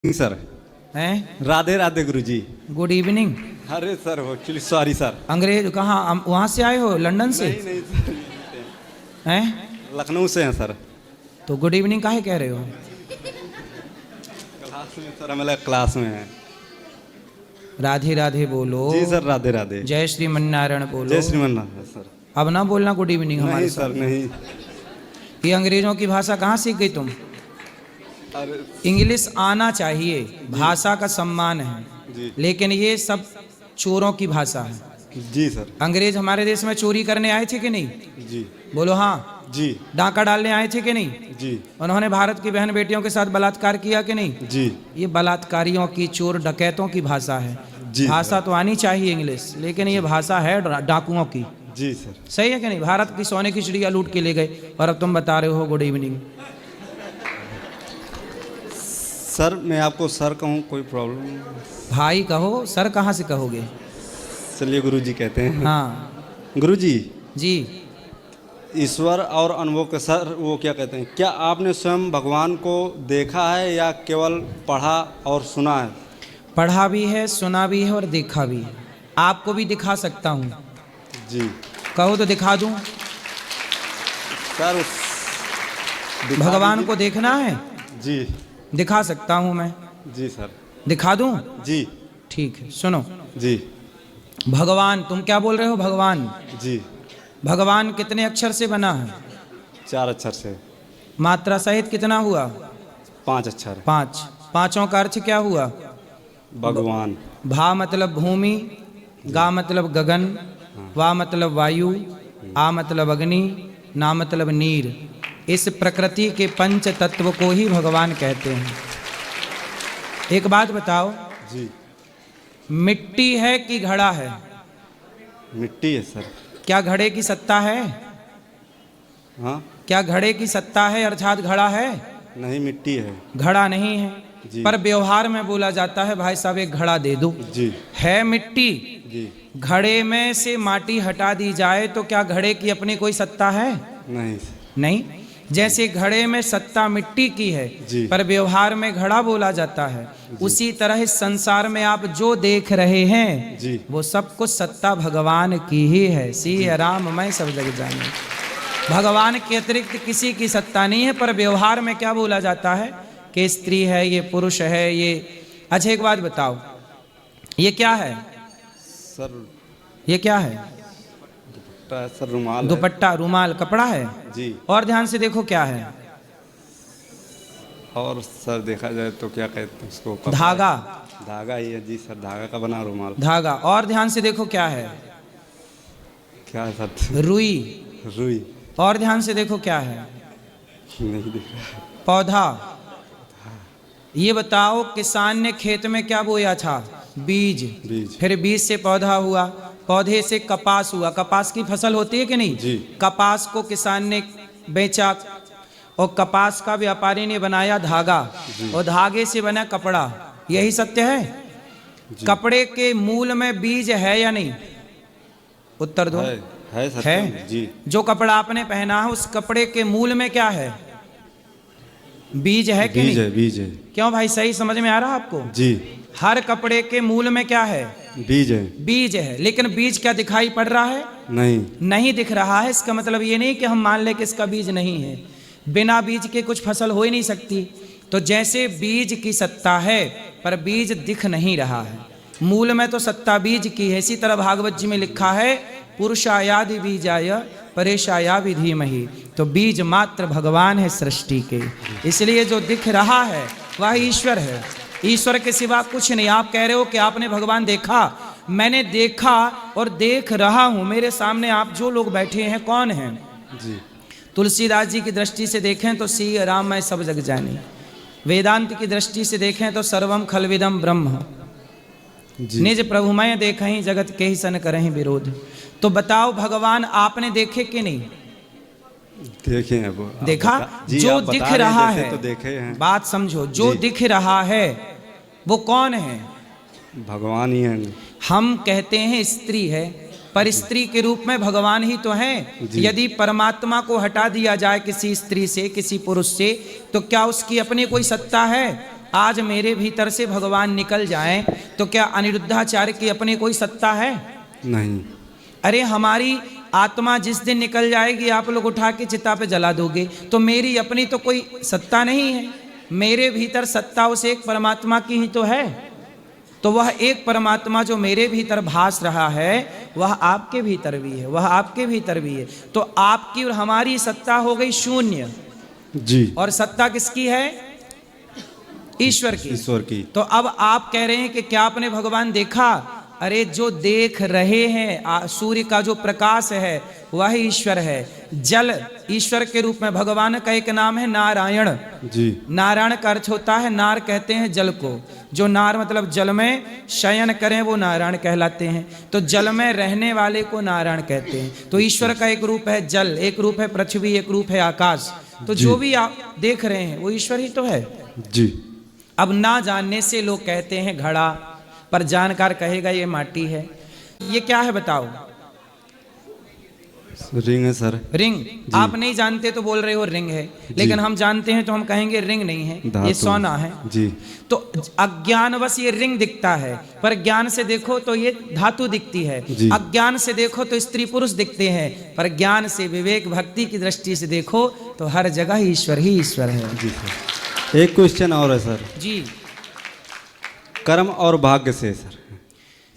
Sir हैं? राधे राधे गुरुजी। Good evening. अरे सर एक्चुअली सॉरी सर। अंग्रेज कहाँ वहाँ से आए हो? लंदन से? नहीं नहीं सर, हैं? लखनऊ से हैं सर। तो गुड इवनिंग काहे कह रहे हो? क्लास में सर, हमारे क्लास में है। राधे राधे बोलो। जी सर, राधे राधे। जय श्रीमन नारायण बोलो। जय श्रीमन नारायण सर। अब ना बोलना गुड इवनिंग हमारे नहीं सर साथ। नहीं। ये अंग्रेजों की भाषा कहाँ सीख गई तुम? अरे इंग्लिश आना चाहिए, भाषा का सम्मान है, जी लेकिन ये सब चोरों की भाषा है। जी सर। अंग्रेज हमारे देश में चोरी करने आए थे कि नहीं? जी बोलो हाँ। जी डाका डालने आए थे कि नहीं? जी उन्होंने भारत की बहन बेटियों के साथ बलात्कार किया कि नहीं? जी ये बलात्कारियों की, चोर डकैतों की भाषा है। जी भाषा तो आनी चाहिए इंग्लिश, लेकिन ये भाषा है डाकुओं की। जी सर। सही है कि नहीं? भारत की सोने की चिड़िया लूट के ले गए और अब तुम बता रहे हो गुड इवनिंग। सर मैं आपको सर कहूँ, कोई प्रॉब्लम? भाई कहो, सर कहाँ से कहोगे? चलिए गुरुजी कहते हैं। हाँ गुरुजी, जी। ईश्वर और अनुभव के सर वो क्या कहते हैं, क्या आपने स्वयं भगवान को देखा है या केवल पढ़ा और सुना है? पढ़ा भी है, सुना भी है और देखा भी है। आपको भी दिखा सकता हूँ। जी कहो तो दिखा दूँ। सर दिखा भगवान दीजिए। को देखना है? जी दिखा सकता हूँ मैं। जी सर। दिखा दूँ? जी ठीक है, सुनो। जी भगवान, तुम क्या बोल रहे हो? भगवान, जी। भगवान कितने अक्षर से बना है? 4 अक्षर से। मात्रा सहित कितना हुआ? 5 अक्षर। 5। पांचों का अर्थ क्या हुआ? भगवान। भा मतलब भूमि, गा मतलब गगन, वा मतलब वायु, आ मतलब अग्नि, ना मतलब नीर। इस प्रकृति के पंच तत्व को ही भगवान कहते हैं। एक बात बताओ, जी। मिट्टी है कि घड़ा है? मिट्टी है सर। क्या घड़े की सत्ता है? हाँ। क्या घड़े की सत्ता है अर्थात घड़ा है? नहीं, मिट्टी है। घड़ा नहीं है। जी। पर व्यवहार में बोला जाता है भाई साहब एक घड़ा दे दो। जी है मिट्टी। जी। घड़े में से माटी हटा दी जाए तो क्या घड़े की अपनी कोई सत्ता है? नहीं। नहीं। जैसे घड़े में सत्ता मिट्टी की है, जी। पर व्यवहार में घड़ा बोला जाता है, उसी तरह इस संसार में आप जो देख रहे हैं जी। वो सब कुछ सत्ता भगवान की ही है। सिया राम मैं सब जग जाने। भगवान के अतिरिक्त किसी की सत्ता नहीं है, पर व्यवहार में क्या बोला जाता है कि स्त्री है, ये पुरुष है, ये। अच्छा एक बात बताओ, ये क्या है? सर ये क्या है? दुपट्टा है सर, रुमाल है। दुपट्टा, रुमाल, कपड़ा है। जी। और ध्यान से देखो क्या है? और सर देखा जाए तो क्या कहते हैं उसको? कपड़ा। धागा। धागा ही है जी सर, धागा का बना रुमाल। धागा। और ध्यान से देखो क्या है? क्या है सर? रुई। रुई। और ध्यान से देखो क्या है? नहीं दिख रहा। पौधा। ये बताओ, किसान ने खेत में क्या बोया था? बीज। बीज। फिर बीज से पौधा हुआ, पौधे से कपास हुआ। कपास की फसल होती है कि नहीं? जी। कपास को किसान ने बेचा और कपास का व्यापारी ने बनाया धागा, और धागे से बना कपड़ा। यही सत्य है। कपड़े के मूल में बीज है या नहीं? उत्तर दो। है सर। है। जी। जो कपड़ा आपने पहना है उस कपड़े के मूल में क्या है? बीज है कि बीज नहीं? है, बीज है। क्यों भाई, सही समझ में आ रहा आपको? जी। हर कपड़े के मूल में क्या है? बीज है। बीज है। लेकिन बीज क्या दिखाई पड़ रहा है? नहीं। नहीं दिख रहा है। इसका मतलब ये नहीं कि हम मान लें कि इसका बीज नहीं है। बिना बीज के कुछ फसल हो ही नहीं सकती। तो जैसे बीज की सत्ता है पर बीज दिख नहीं रहा है, मूल में तो सत्ता बीज की है। इसी तरह भागवत जी में लिखा है, पुरुषायादि बीजाय परेशाया विधीमहि। तो बीज मात्र भगवान है सृष्टि के, इसलिए जो दिख रहा है वह ईश्वर है। ईश्वर के सिवा कुछ नहीं। आप कह रहे हो कि आपने भगवान देखा। मैंने देखा और देख रहा हूं। मेरे सामने आप जो लोग बैठे हैं कौन हैं? जी। तुलसीदास जी की दृष्टि से देखें तो सिया राम मैं सब जग जानी। वेदांत की दृष्टि से देखें तो सर्वम खलविदम ब्रह्म। जी। निज प्रभुमय देखहीं जगत के ही सन करहीं विरोध। तो बताओ भगवान आपने देखे कि नहीं? देखे हैं वो। देखा। जी, जो आप बता दिख रहे रहा जैसे है, तो देखे हैं। बात समझो, जो जी। दिख रहा है वो कौन है? भगवान ही है। हम कहते हैं स्त्री है, पर स्त्री के रूप में भगवान ही तो हैं। यदि परमात्मा को हटा दिया जाए किसी स्त्री से, किसी पुरुष से, तो क्या उसकी अपनी कोई सत्ता है? आज मेरे भीतर से भगवान निकल जाएं तो क्या अनिरुद्धाचार्य की अपनी कोई सत्ता है? नहीं। अरे हमारी आत्मा जिस दिन निकल जाएगी आप लोग उठा के चिता पे जला दोगे, तो मेरी अपनी तो कोई सत्ता नहीं है। मेरे भीतर सत्ता उस एक परमात्मा की ही तो है। तो वह एक परमात्मा जो मेरे भीतर भास रहा है वह आपके भीतर भी है, वह आपके भीतर भी है। तो आपकी और हमारी सत्ता हो गई शून्य जी। और सत्ता किसकी है? ईश्वर की। ईश्वर की। तो अब आप कह रहे हैं कि क्या आपने भगवान देखा? अरे जो देख रहे हैं, सूर्य का जो प्रकाश है वह ईश्वर है। जल ईश्वर के रूप में, भगवान का एक नाम है नारायण जी। नारायण का अर्थ होता है, नार कहते हैं जल को। जो नार मतलब जल में शयन करें वो नारायण कहलाते हैं। तो जल में रहने वाले को नारायण कहते हैं। तो ईश्वर का एक रूप है जल, एक रूप है पृथ्वी, एक रूप है आकाश। तो जो भी आप देख रहे हैं वो ईश्वर ही तो है जी। अब ना जानने से लोग कहते हैं घड़ा, पर जानकार कहेगा ये माटी है। ये क्या है बताओ? रिंग है सर। रिंग। आप नहीं जानते तो बोल रहे हो रिंग है, लेकिन हम जानते हैं तो हम कहेंगे रिंग नहीं है, ये सोना है जी। तो अज्ञानवश ये रिंग दिखता है, पर ज्ञान से देखो तो ये धातु दिखती है। अज्ञान से देखो तो स्त्री पुरुष दिखते हैं, पर ज्ञान से, विवेक भक्ति की दृष्टि से देखो तो हर जगह ईश्वर ही ईश्वर है। जी सर। एक क्वेश्चन और है सर जी। कर्म और भाग्य से सर,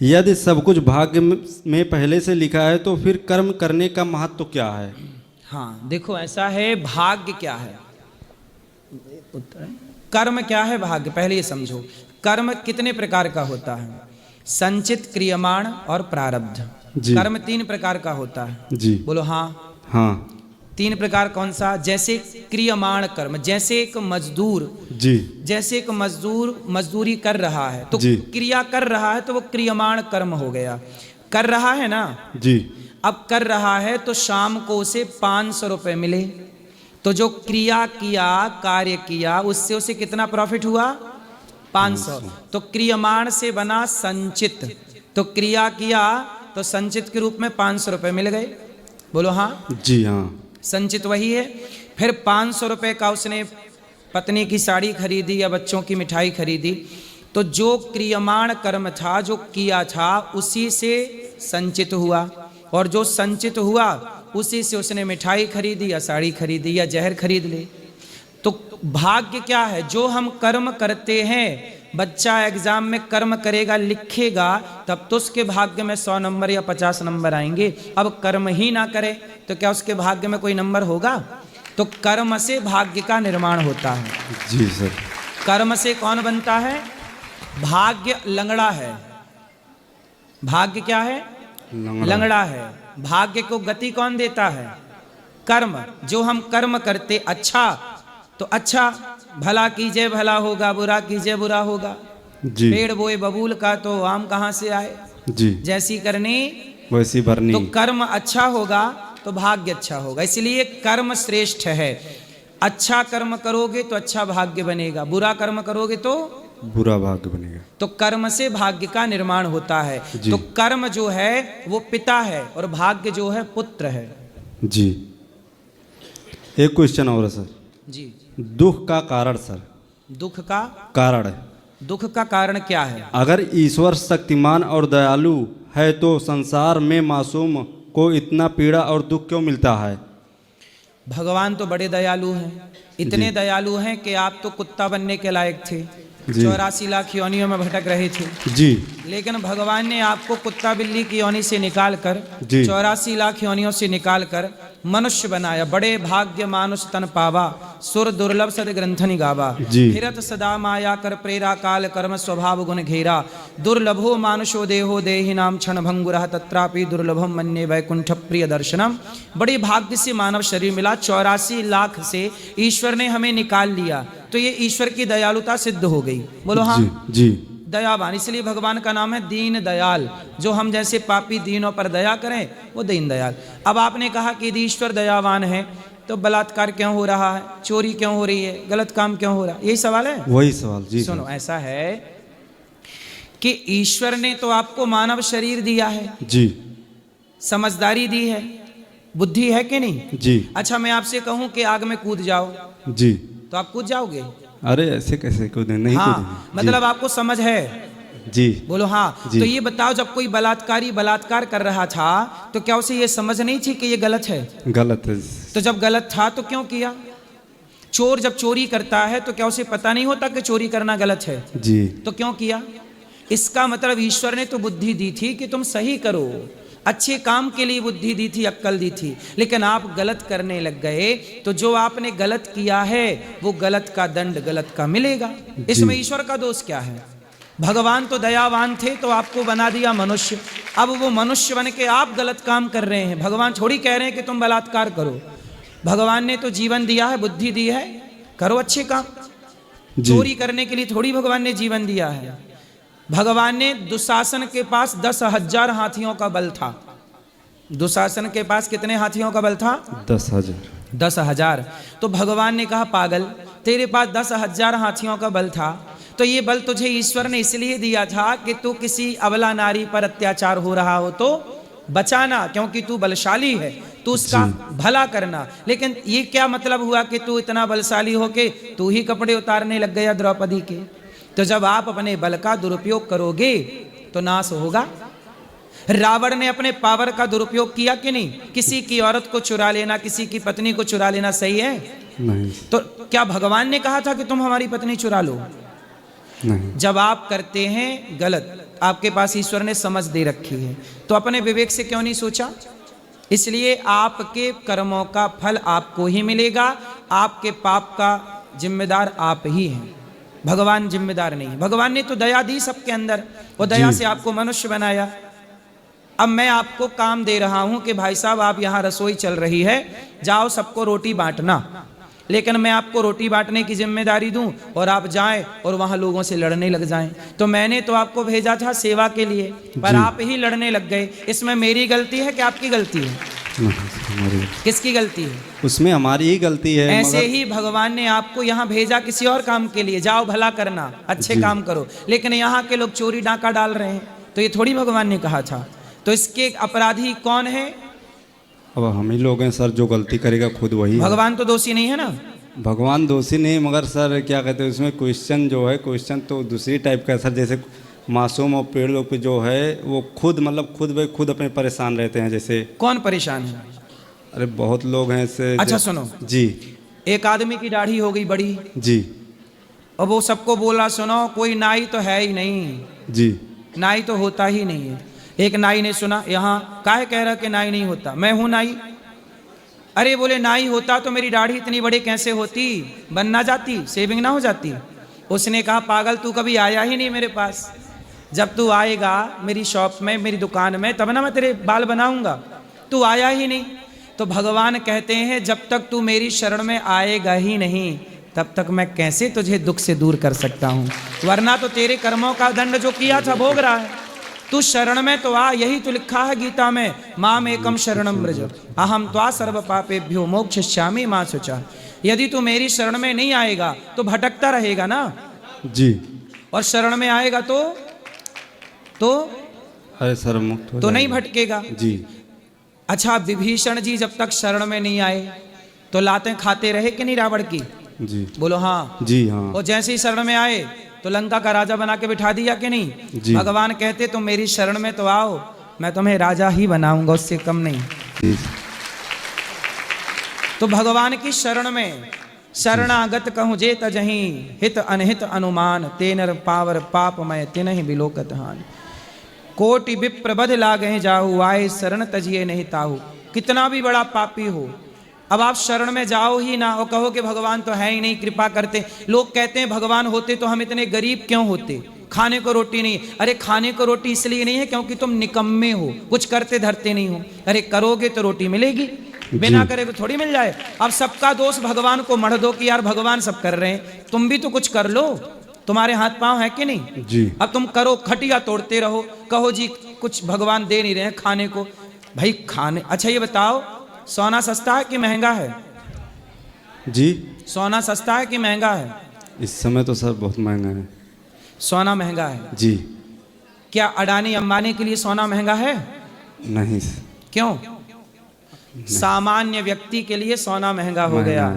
यदि सब कुछ भाग्य में पहले से लिखा है तो फिर कर्म करने का महत्व तो क्या है? हाँ देखो ऐसा है, भाग्य क्या है, कर्म क्या है, भाग्य पहले ये समझो। कर्म कितने प्रकार का होता है? संचित, क्रियमाण और प्रारब्ध। कर्म 3 प्रकार का होता है जी। बोलो हाँ। हाँ। 3 प्रकार कौन सा? जैसे क्रियमाण कर्म, जैसे एक मजदूर जी, जैसे एक मजदूर मजदूरी कर रहा है तो क्रिया कर रहा है तो वो क्रियमाण कर्म हो गया। कर रहा है ना जी। अब कर रहा है तो शाम को उसे 500 रुपए मिले, तो जो क्रिया किया, कार्य किया, उससे उसे कितना प्रॉफिट हुआ? 500। तो क्रियमाण से बना संचित, तो क्रिया किया तो संचित के रूप में 500 रुपए मिल गए। बोलो हाँ जी। हाँ। संचित वही है। फिर 500 रुपए का उसने पत्नी की साड़ी खरीदी या बच्चों की मिठाई खरीदी, तो जो क्रियमाण कर्म था, जो किया था, उसी से संचित हुआ, और जो संचित हुआ उसी से उसने मिठाई खरीदी या साड़ी खरीदी या जहर खरीद ले। तो भाग्य क्या है? जो हम कर्म करते हैं, बच्चा एग्जाम में कर्म करेगा, लिखेगा, तब तो उसके भाग्य में 100 नंबर या 50 नंबर आएंगे। अब कर्म ही ना करे तो क्या उसके भाग्य में कोई नंबर होगा? तो कर्म से भाग्य का निर्माण होता है जी सर। कर्म से कौन बनता है? भाग्य लंगड़ा है। भाग्य क्या है? लंगड़ा है। भाग्य को गति कौन देता है? कर्म। जो हम कर्म करते, अच्छा तो अच्छा, भला कीजिए भला होगा, बुरा कीजिए बुरा होगा जी। पेड़ बोए बबूल का तो आम कहाँ से आए जी। जैसी करनी वैसी भरनी। तो कर्म अच्छा होगा तो भाग्य अच्छा होगा, इसलिए कर्म श्रेष्ठ है। अच्छा कर्म करोगे तो अच्छा भाग्य बनेगा, बुरा कर्म करोगे तो बुरा भाग्य बनेगा। तो कर्म से भाग्य का निर्माण होता है। तो कर्म जो है वो पिता है और भाग्य जो है पुत्र है जी। एक क्वेश्चन और है सर जी। दुख का कारण सर। दुख का कारण? दुख का कारण क्या है? अगर ईश्वर शक्तिमान और दयालु है तो संसार में मासूम को इतना पीड़ा और दुख क्यों मिलता है? भगवान तो बड़े दयालु हैं, इतने दयालु हैं कि आप तो कुत्ता बनने के लायक थे, 84 लाख योनियों में भटक रहे थे जी। लेकिन भगवान ने आपको कुत्ता बिल्ली की योनि से निकाल कर, 84 लाख योनियों से निकाल कर मनुष्य बनाया। बड़े भाग्य मानुष तन पावा, सुर दुर्लभ सद ग्रंथनि गावा। फिरत सदा माया कर प्रेरा, काल कर्म स्वभाव गुण घेरा। दुर्लभो मानुषो देहो देहि नाम क्षण भंगुरः, तत्रापि दुर्लभम मन्ये वैकुंठ प्रिय दर्शनम। बड़े भाग्य से मानव शरीर मिला, 84 लाख से ईश्वर ने हमें निकाल लिया, तो ये ईश्वर की दयालुता सिद्ध हो गई। बोलो हाँ जी। दयावान, इसलिए भगवान का नाम है दीन दयाल। जो हम जैसे पापी दीनों पर दया करें वो दीन दयाल। अब आपने कहा कि यदि ईश्वर दयावान है तो बलात्कार क्यों हो रहा है, चोरी क्यों हो रही है, गलत काम क्यों हो रहा है? यही सवाल है। वही सवाल जी। सुनो, ऐसा है कि ईश्वर ने तो आपको मानव शरीर दिया है जी, समझदारी दी है, बुद्धि है कि नहीं जी। अच्छा मैं आपसे कहूं कि आग में कूद जाओ जी, तो आप कूद जाओगे? अरे ऐसे कैसे कूदें, नहीं हाँ कूदेंगे। मतलब आपको समझ है? जी बोलो हाँ। जी। तो ये बताओ, जब कोई बलात्कारी बलात्कार कर रहा था तो क्या उसे ये समझ नहीं थी कि ये गलत है? गलत है। तो जब गलत था तो क्यों किया? चोर जब चोरी करता है तो क्या उसे पता नहीं होता कि चोरी करना गलत है? जी तो क्यों किया? इसका मतलब ईश्वर ने तो बुद्धि दी थी कि तुम सही करो, अच्छे काम के लिए बुद्धि दी थी, अक्ल दी थी, लेकिन आप गलत करने लग गए। तो जो आपने गलत किया है वो गलत का दंड गलत का मिलेगा। इसमें ईश्वर का दोष क्या है? भगवान तो दयावान थे तो आपको बना दिया मनुष्य। अब वो मनुष्य बन के आप गलत काम कर रहे हैं। भगवान थोड़ी कह रहे हैं कि तुम बलात्कार करो। भगवान ने तो जीवन दिया है, बुद्धि दी है, करो अच्छे काम। चोरी करने के लिए थोड़ी भगवान ने जीवन दिया है। भगवान ने दुशासन के पास 10,000 हाथियों का बल था। दुशासन के पास कितने हाथियों का बल था? 10,000। 10,000। तो भगवान ने कहा पागल, तेरे पास 10,000 हाथियों का बल था, तो ये बल तुझे ईश्वर ने इसलिए दिया था कि तू किसी अबला नारी पर अत्याचार हो रहा हो तो बचाना, क्योंकि तू बलशाली है, तू उसका भला करना। लेकिन ये क्या मतलब हुआ कि तू इतना बलशाली हो के तू ही कपड़े उतारने लग गया द्रौपदी के? तो जब आप अपने बल का दुरुपयोग करोगे तो नाश होगा। रावण ने अपने पावर का दुरुपयोग किया कि नहीं? किसी की औरत को चुरा लेना, किसी की पत्नी को चुरा लेना सही है? नहीं। तो क्या भगवान ने कहा था कि तुम हमारी पत्नी चुरा लो? नहीं। जब आप करते हैं गलत, आपके पास ईश्वर ने समझ दे रखी है, तो अपने विवेक से क्यों नहीं सोचा? इसलिए आपके कर्मों का फल आपको ही मिलेगा। आपके पाप का जिम्मेदार आप ही हैं, भगवान जिम्मेदार नहीं। भगवान ने तो दया दी सबके अंदर, वो दया से आपको मनुष्य बनाया। अब मैं आपको काम दे रहा हूं कि भाई साहब आप यहाँ रसोई चल रही है, जाओ सबको रोटी बांटना, लेकिन मैं आपको रोटी बांटने की जिम्मेदारी दूं और आप जाएं और वहां लोगों से लड़ने लग जाएं। तो मैंने तो आपको भेजा था सेवा के लिए, पर आप ही लड़ने लग गए। इसमें मेरी गलती है कि आपकी गलती है? किसकी गलती है? उसमें हमारी ही गलती है। ऐसे ही भगवान ने आपको यहाँ भेजा किसी और काम के लिए, जाओ भला करना, अच्छे काम करो, लेकिन यहाँ के लोग चोरी डाका डाल रहे हैं, तो ये थोड़ी भगवान ने कहा था। तो इसके अपराधी कौन है? अब हम ही लोग हैं सर, जो गलती करेगा खुद वही है। भगवान तो दोषी नहीं है ना? भगवान दोषी नहीं, मगर सर क्या कहते हैं उसमें क्वेश्चन जो है, क्वेश्चन तो दूसरी टाइप का है सर। जैसे मासूम और पेड़ लोग जो है वो खुद मतलब खुद अपने परेशान रहते हैं। जैसे कौन परेशान है? अरे बहुत लोग हैं ऐसे। अच्छा सुनो जी। एक आदमी की दाढ़ी हो गई बड़ी जी। और वो सबको बोला सुनो कोई नाई तो है ही नहीं, जी। नाई तो होता ही नहीं है। एक नाई ने सुना, यहाँ काहे कह रहा कि नाई नहीं होता, मैं हूं नाई। अरे बोले नाई होता तो मेरी दाढ़ी इतनी बड़ी कैसे होती, बन ना जाती, शेविंग ना हो जाती। उसने कहा पागल तू कभी आया ही नहीं मेरे पास, जब तू आएगा मेरी शॉप में, मेरी दुकान में, तब ना मैं तेरे बाल बनाऊंगा, तू आया ही नहीं। तो भगवान कहते हैं जब तक तू मेरी शरण में आएगा ही नहीं तब तक मैं कैसे तुझे दुख से दूर कर सकता हूं, वरना तो तेरे कर्मों का दंड जो किया था भोग रहा है। तू शरण में तो आ, यही तो लिखा है गीता में, माम एकम शरणम व्रज अहम त्वा सर्व पापेभ्यो मोक्षयिष्यामि मा शुचा। यदि तू मेरी शरण में नहीं आएगा तो भटकता रहेगा ना जी, और शरण में आएगा तो अरे सर मुक्त हो तो नहीं जाएगा। भटकेगा जी। अच्छा विभीषण जी जब तक शरण में नहीं आए तो लातें खाते रहे कि नहीं रावण की? जी। बोलो हाँ। जी हाँ। और जैसे ही शरण में आए तो लंका का राजा बना के बिठा दिया कि नहीं? जी। भगवान कहते तुम मेरी शरण में तो आओ, मैं तुम्हें राजा ही बनाऊंगा, उससे कम नहीं। जी। तो भगवान की शरण में शरणागत कहूँ जे तजही हित अनहित अनुमान तेनर पावर पाप मैं तिनहि बिलोकत हान कोटि विप्रबध लागहि जाहु आए शरण तजिए नहीं ताहु। कितना भी बड़ा पापी हो, अब आप शरण में जाओ ही ना और कहो कि भगवान तो है ही नहीं, कृपा करते। लोग कहते हैं भगवान होते तो हम इतने गरीब क्यों होते, खाने को रोटी नहीं। अरे खाने को रोटी इसलिए नहीं है क्योंकि तुम निकम्मे हो, कुछ करते धरते नहीं हो। अरे करोगे तो रोटी मिलेगी, बिना करे तो थोड़ी मिल जाए। अब सबका दोष भगवान को मढ़ दो कि यार भगवान सब कर रहे हैं, तुम भी तो कुछ कर लो, तुम्हारे हाथ पांव है कि नहीं? जी। अब तुम करो, खटिया तोड़ते रहो, कहो जी कुछ भगवान दे नहीं रहे हैं खाने को। भाई खाने, अच्छा ये बताओ सोना सस्ता है कि महंगा है? जी। सोना सस्ता है कि महंगा है? इस समय तो सर बहुत महंगा है। सोना महंगा है। जी। क्या अडानी अंबानी के लिए सोना महंगा है? नहीं। क्यों? सामान्य व्यक्ति के लिए सोना महंगा हो गया,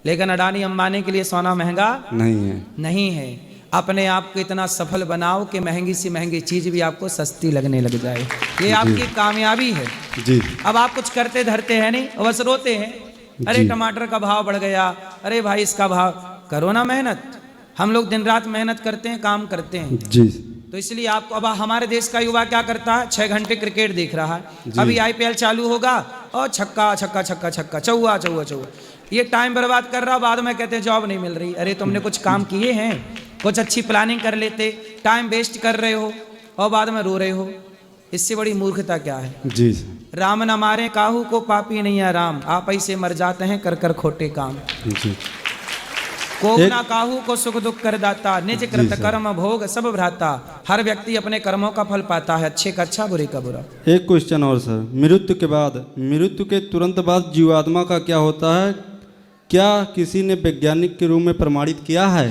लेकिन अडानी अंबानी के लिए सोना महंगा नहीं है। नहीं है। अपने आप को इतना सफल बनाओ कि महंगी सी महंगी चीज भी आपको सस्ती लगने लग जाए। ये आपकी कामयाबी है। जी। अब आप कुछ करते धरते हैं नहीं, बस रोते हैं, अरे जी। टमाटर का भाव बढ़ गया, अरे भाई इसका भाव। करो ना मेहनत। हम लोग दिन रात मेहनत करते हैं, काम करते हैं। जी। तो इसलिए आपको, अब हमारे देश का युवा क्या करता है, 6 घंटे क्रिकेट देख रहा है। अभी IPL चालू होगा और छक्का छक्का छक्का छक्का, चौवा चौवा चौवा, ये टाइम बर्बाद कर रहा। बाद में कहते हैं जॉब नहीं मिल रही। अरे तुमने कुछ काम किए हैं, कुछ अच्छी प्लानिंग कर लेते, टाइम वेस्ट कर रहे हो और बाद में रो रहे हो। इससे बड़ी मूर्खता क्या है। जी। राम न मारे काहू को पापी नहीं है राम, आप ऐसे मर जाते हैं कर कर खोटे काम। जी। को ना काहू को सुख दुख कर दाता, निज कृत कर्म भोग सब भ्राता। हर व्यक्ति अपने कर्मों का फल पाता है, अच्छे का अच्छा, बुरे का बुरा। एक क्वेश्चन और सर, मृत्यु के बाद, मृत्यु के तुरंत बाद जीवात्मा का क्या होता है? क्या किसी ने वैज्ञानिक के रूप में प्रमाणित किया है?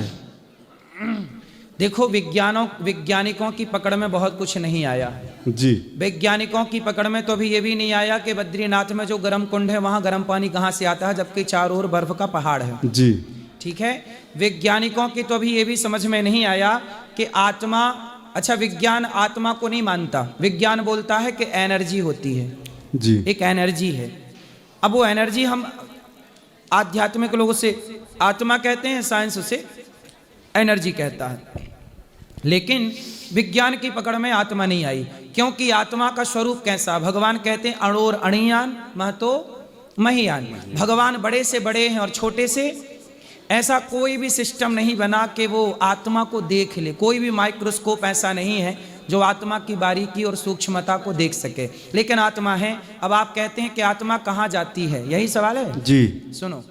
देखो, वैज्ञानिकों की पकड़ में बहुत कुछ नहीं आया। जी। वैज्ञानिकों की पकड़ में तो अभी ये भी नहीं आया कि बद्रीनाथ में जो गर्म कुंड है वहां गर्म पानी कहाँ से आता है, जबकि चारों ओर बर्फ का पहाड़ है। जी। ठीक है। वैज्ञानिकों की तो अभी ये भी समझ में नहीं आया कि आत्मा, अच्छा विज्ञान आत्मा को नहीं मानता। विज्ञान बोलता है कि एनर्जी होती है। जी। एक एनर्जी है। अब वो एनर्जी हम आध्यात्मिक लोगों से आत्मा कहते हैं, साइंस उसे एनर्जी कहता है। लेकिन विज्ञान की पकड़ में आत्मा नहीं आई, क्योंकि आत्मा का स्वरूप कैसा, भगवान कहते हैं अणोर अणियान महतो महियान। भगवान बड़े से बड़े हैं और छोटे से, ऐसा कोई भी सिस्टम नहीं बना कि वो आत्मा को देख ले। कोई भी माइक्रोस्कोप ऐसा नहीं है जो आत्मा की बारीकी और सूक्ष्मता को देख सके, लेकिन आत्मा है। अब आप कहते हैं कि आत्मा कहाँ जाती है, यही सवाल है। जी। सुनो,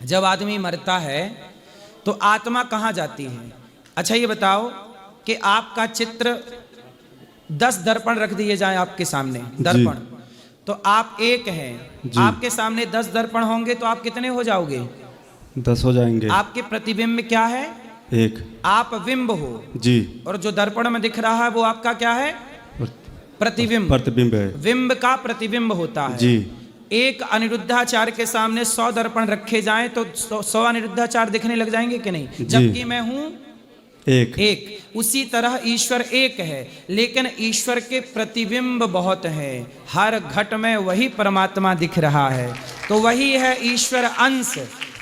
जब आदमी मरता है तो आत्मा कहाँ जाती है? अच्छा ये बताओ कि आपका चित्र 10 दर्पण रख दिए जाएं आपके सामने, दर्पण, तो आप एक हैं। आपके सामने 10 दर्पण होंगे तो आप कितने हो जाओगे? 10 हो जाएंगे। आपके प्रतिबिंब क्या है? एक। आप बिंब हो। जी। और जो दर्पण में दिख रहा है वो आपका क्या है? प्रतिबिंब। प्रतिबिंब है। बिंब का प्रतिबिंब होता है। जी। एक अनिरुद्धाचार्य के सामने 100 दर्पण रखे जाएं तो 100 अनिरुद्धाचार्य दिखने लग जाएंगे कि नहीं? जबकि मैं हूं एक। उसी तरह ईश्वर एक है, लेकिन ईश्वर के प्रतिबिंब बहुत हैं। हर घट में वही परमात्मा दिख रहा है, तो वही है ईश्वर अंश।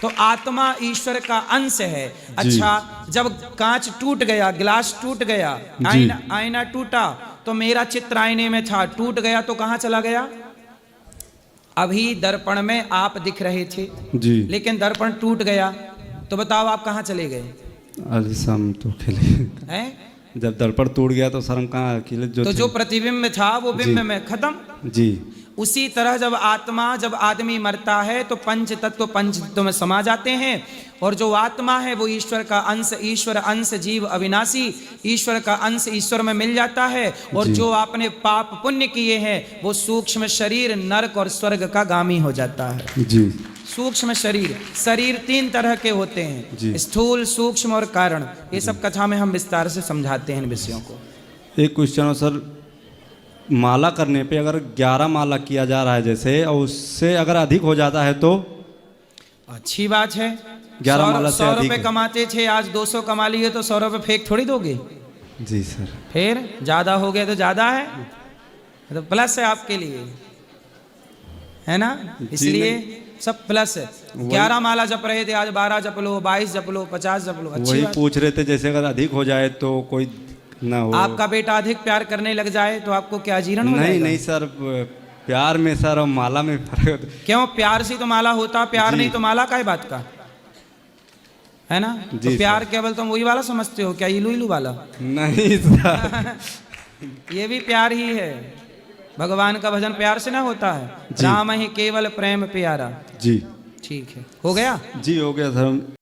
तो आत्मा ईश्वर का अंश है। अच्छा, जब कांच टूट गया, गिलास टूट गया, आईना टूटा, तो मेरा चित्र आईने में था, टूट गया तो कहाँ चला गया? अभी दर्पण में आप दिख रहे थे जी। लेकिन दर्पण टूट गया, तो बताओ आप कहाँ चले गए? अरे सम तो खेले हैं? जब दर्पण टूट गया तो शर्म कहाँ अकेले जो प्रतिबिंब था वो बिंब में खत्म। जी। उसी तरह जब आदमी मरता है तो पंच तत्व में समा जाते हैं, और जो आत्मा है वो ईश्वर का अंश, ईश्वर अंश जीव अविनाशी, ईश्वर का अंश ईश्वर में मिल जाता है। और जो आपने पाप पुण्य किए हैं वो सूक्ष्म शरीर नरक और स्वर्ग का गामी हो जाता है। जी। सूक्ष्म शरीर 3 तरह के होते हैं, स्थूल, सूक्ष्म और कारण। ये सब कथा में हम विस्तार से समझाते हैं इन विषयों को। एक क्वेश्चन है सर, माला करने पे अगर 11 माला किया जा रहा है जैसे, और उससे अगर अधिक हो जाता है तो? अच्छी बात है। 11 माला से 100 अधिक रुपए कमाते थे, आज 200 कमा लिए तो 100 रुपए फेंक थोड़ी दोगे? जी सर। फिर ज्यादा हो गया तो ज्यादा है, तो प्लस है आपके लिए, है ना? इसलिए सब प्लस है। 11 माला जप रहे थे, आज 12 जप लो, 22 जप लो, 50 जप लो। अच्छी वही बात। पूछ रहे थे, जैसे अगर अधिक हो जाए तो कोई ना हो। आपका बेटा अधिक प्यार करने लग जाए तो आपको क्या जीर्ण हो जाएगा? नहीं सर, प्यार में सर और माला में फर्क। क्यों? प्यार से तो माला होता, प्यार नहीं तो माला का बात का, है ना? तो प्यार केवल तुम वही वाला समझते हो क्या, इलू इलू वाला? नहीं सर। ये भी प्यार ही है। भगवान का भजन प्यार से ना होता है। राम ही केवल प्रेम प्यारा। जी। ठीक है, हो गया? जी हो गया सर।